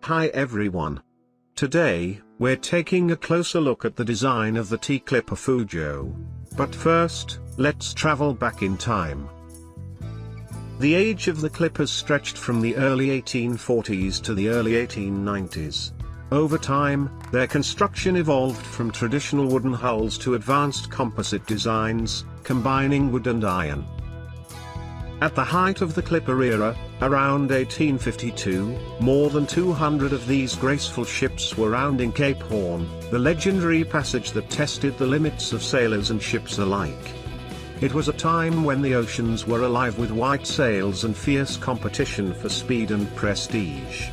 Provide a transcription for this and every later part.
Hi everyone. Today, we're taking a closer look at the design of the tea clipper Foochow. But first, let's travel back in time. The age of the clippers stretched from the early 1840s to the early 1890s. Over time, their construction evolved from traditional wooden hulls to advanced composite designs, combining wood and iron. At the height of the clipper era, around 1852, more than 200 of these graceful ships were rounding Cape Horn, the legendary passage that tested the limits of sailors and ships alike. It was a time when the oceans were alive with white sails and fierce competition for speed and prestige.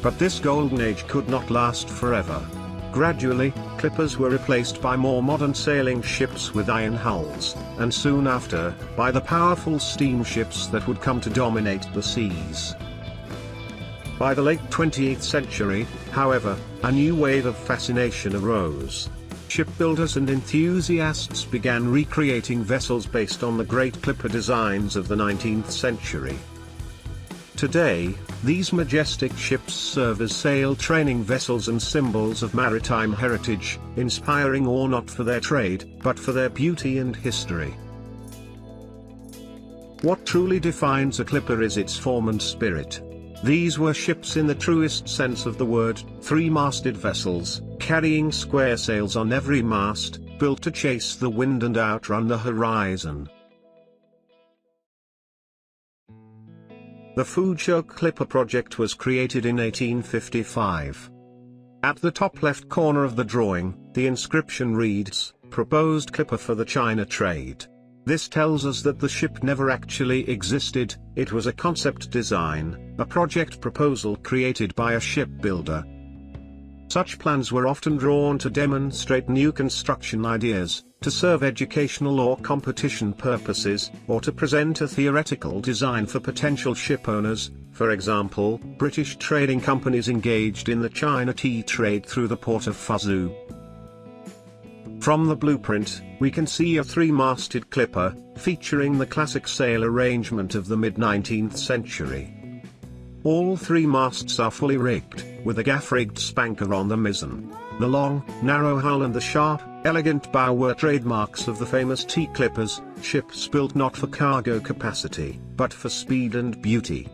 But this golden age could not last forever. Gradually, clippers were replaced by more modern sailing ships with iron hulls, and soon after, by the powerful steamships that would come to dominate the seas. By the late 20th century, however, a new wave of fascination arose. Shipbuilders and enthusiasts began recreating vessels based on the great clipper designs of the 19th century. Today, these majestic ships serve as sail training vessels and symbols of maritime heritage, inspiring awe not for their trade, but for their beauty and history. What truly defines a clipper is its form and spirit. These were ships in the truest sense of the word, three-masted vessels, carrying square sails on every mast, built to chase the wind and outrun the horizon. The Foochow Clipper project was created in 1855. At the top left corner of the drawing, the inscription reads, "Proposed clipper for the China trade." This tells us that the ship never actually existed, it was a concept design, a project proposal created by a shipbuilder. Such plans were often drawn to demonstrate new construction ideas, to serve educational or competition purposes, or to present a theoretical design for potential ship owners. For example, British trading companies engaged in the China tea trade through the port of Fuzhou. From the blueprint, we can see a three-masted clipper, featuring the classic sail arrangement of the mid-19th century. All three masts are fully rigged, with a gaff-rigged spanker on the mizzen. The long, narrow hull and the sharp, elegant bow were trademarks of the famous tea clippers, ships built not for cargo capacity, but for speed and beauty.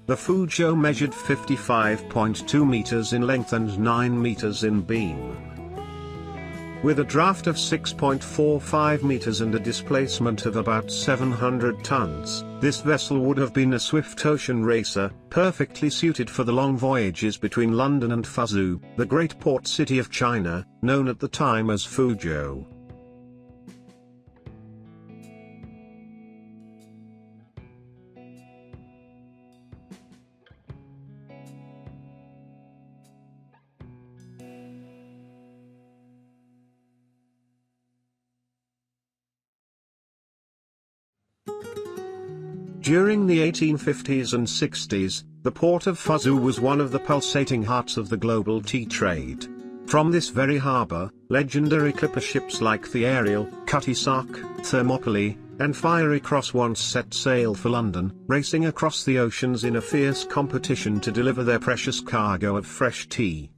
The Foochow measured 55.2 meters in length and 9 meters in beam. With a draft of 6.45 meters and a displacement of about 700 tons, this vessel would have been a swift ocean racer, perfectly suited for the long voyages between London and Fuzhou, the great port city of China, known at the time as Fuzhou. During the 1850s and 60s, the port of Fuzhou was one of the pulsating hearts of the global tea trade. From this very harbor, legendary clipper ships like the Ariel, Cutty-Sark, Thermopylae, and Fiery Cross once set sail for London, racing across the oceans in a fierce competition to deliver their precious cargo of fresh tea.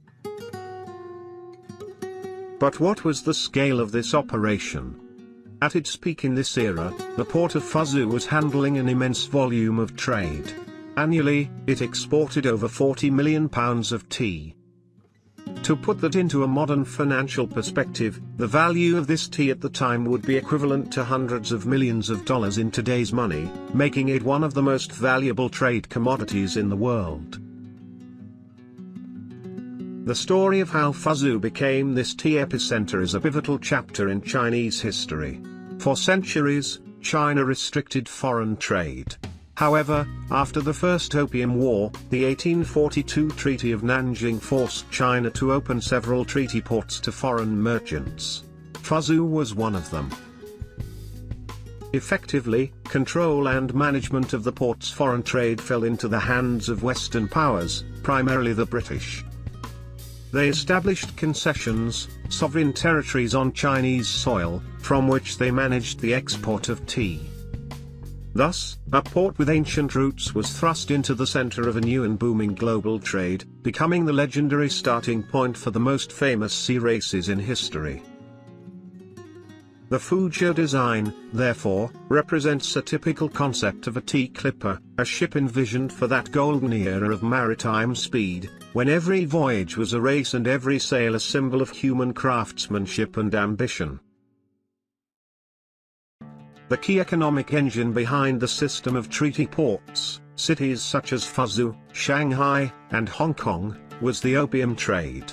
But what was the scale of this operation? At its peak in this era, the port of Fuzhou was handling an immense volume of trade. Annually, it exported over 40 million pounds of tea. To put that into a modern financial perspective, the value of this tea at the time would be equivalent to hundreds of millions of dollars in today's money, making it one of the most valuable trade commodities in the world. The story of how Fuzhou became this tea epicenter is a pivotal chapter in Chinese history. For centuries, China restricted foreign trade. However, after the First Opium War, the 1842 Treaty of Nanjing forced China to open several treaty ports to foreign merchants. Fuzhou was one of them. Effectively, control and management of the port's foreign trade fell into the hands of Western powers, primarily the British. They established concessions, sovereign territories on Chinese soil, from which they managed the export of tea. Thus, a port with ancient roots was thrust into the center of a new and booming global trade, becoming the legendary starting point for the most famous sea races in history. The Foochow design, therefore, represents a typical concept of a tea clipper, a ship envisioned for that golden era of maritime speed, when every voyage was a race and every sail a symbol of human craftsmanship and ambition. The key economic engine behind the system of treaty ports, cities such as Fuzhou, Shanghai, and Hong Kong, was the opium trade.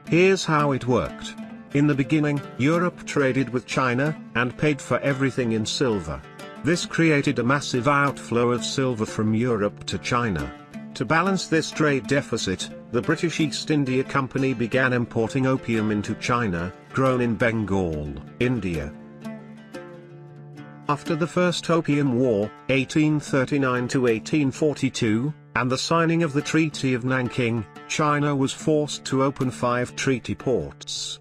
Here's how it worked. In the beginning, Europe traded with China, and paid for everything in silver. This created a massive outflow of silver from Europe to China. To balance this trade deficit, the British East India Company began importing opium into China, grown in Bengal, India. After the First Opium War, 1839 to 1842, and the signing of the Treaty of Nanking, China was forced to open 5 treaty ports.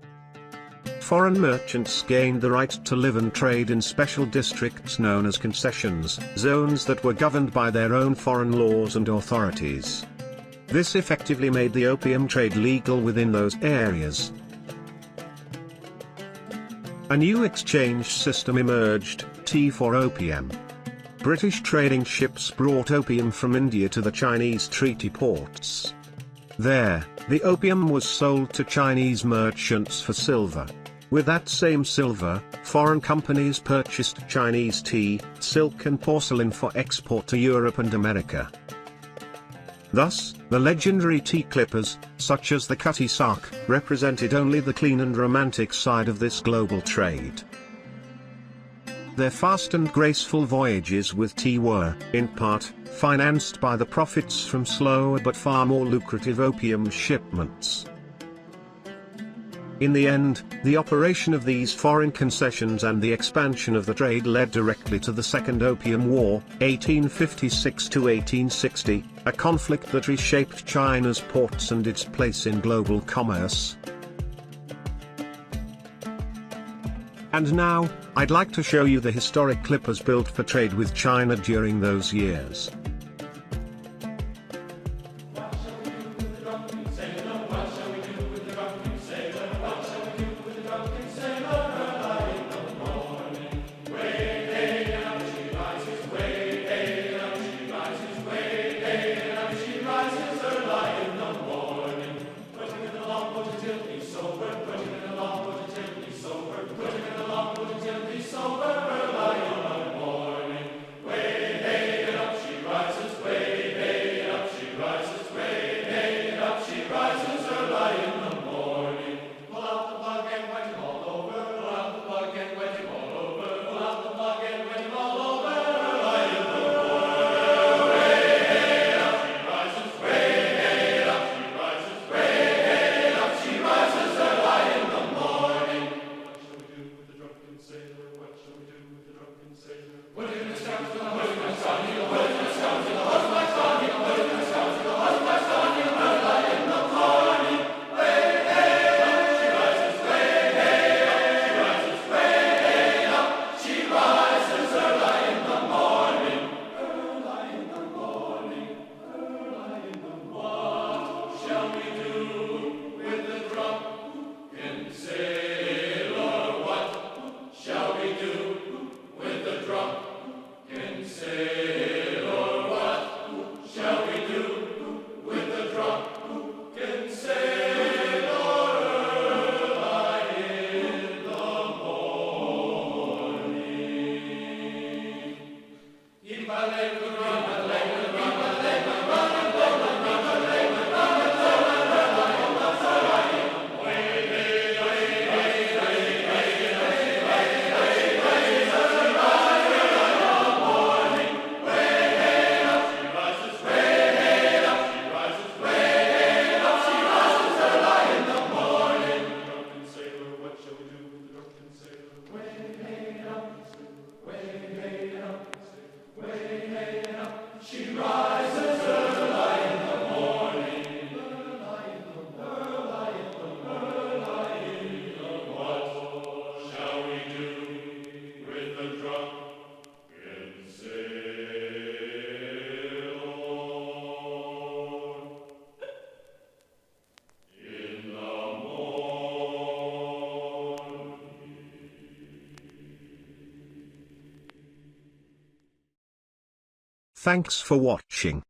Foreign merchants gained the right to live and trade in special districts known as concessions, zones that were governed by their own foreign laws and authorities. This effectively made the opium trade legal within those areas. A new exchange system emerged, tea for opium. British trading ships brought opium from India to the Chinese treaty ports. There, the opium was sold to Chinese merchants for silver. With that same silver, foreign companies purchased Chinese tea, silk and porcelain for export to Europe and America. Thus, the legendary tea clippers, such as the Cutty Sark, represented only the clean and romantic side of this global trade. Their fast and graceful voyages with tea were, in part, financed by the profits from slower but far more lucrative opium shipments. In the end, the operation of these foreign concessions and the expansion of the trade led directly to the Second Opium War, 1856 to 1860, a conflict that reshaped China's ports and its place in global commerce. And now, I'd like to show you the historic clippers built for trade with China during those years. Thanks for watching.